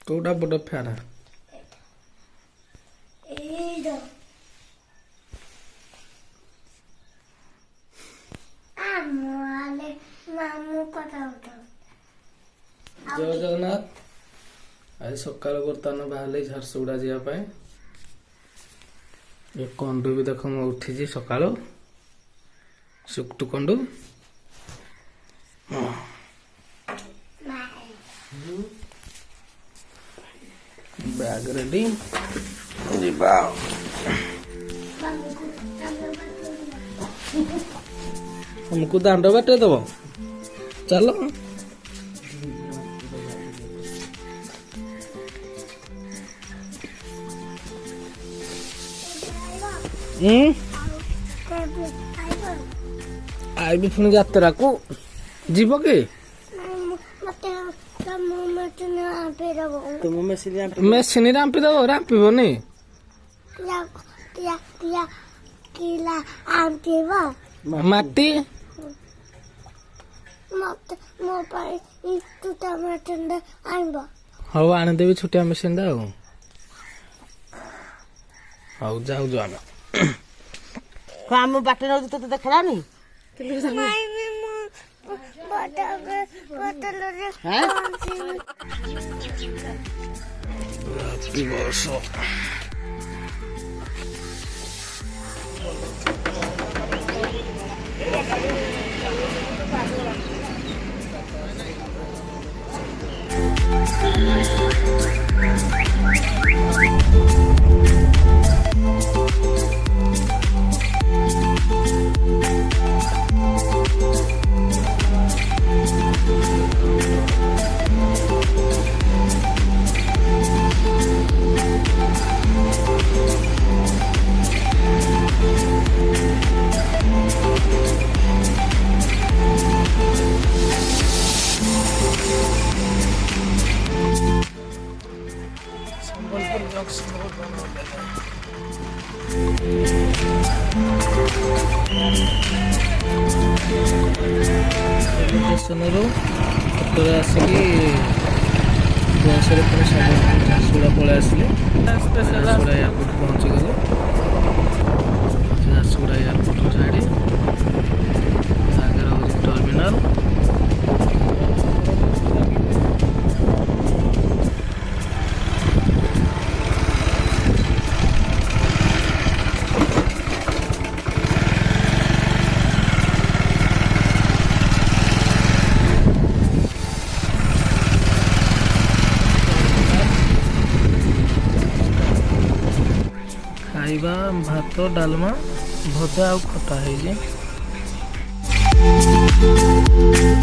कोटा बड़ फ्याना जय जगन्नाथ आज सकाल बर्तमान बाहर झारसुगुड़ा जावाई ये कंडु भी देख मैं उठी सका सुक्टु कंडु बैग रेडी हमको दांड बाटे दब चलो आईबी पुणी यात्रा को जीव कि मेसीन रांपी दब रांपीबनी माटी हौ आनीदेवी छुटिया मेसीन हौ जाऊ आम आम बाटे नौ तो देखलानी आसिकी बस झारसुगुड़ा पलि आसली झारसुगुड़ा एयरपोर्ट पहुँची गलु झारसुगुड़ा एयरपोर्ट छाड़ी आगे हूँ टर्मिनाल खाइबा भात डालमा भजा आ खटा है।